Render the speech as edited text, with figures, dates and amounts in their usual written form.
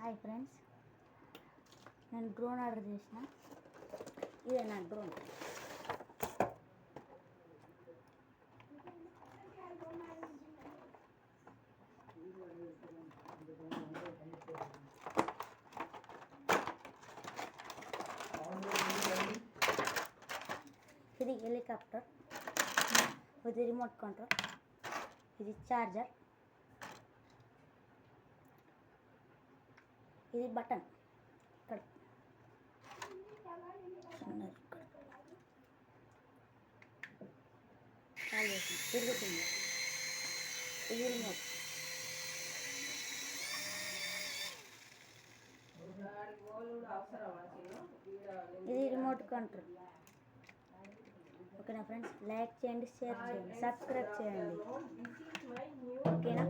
Hi friends, నేను drone order చేసిన. ఇదే నా డ్రోన్. ఇది హెలికాప్టర్ విత్ రిమోట్ కంట్రోల్. ఇది చార్జర్. ఇది బటన్. ఇక్కడ తిరుగుతుంది. ఇది రిమోట్. ఇది రిమోట్ కంట్రోల్. ఓకేనా ఫ్రెండ్స్, లైక్ చేయండి, షేర్ చేయండి, సబ్స్క్రైబ్ చేయండి. ఓకేనా.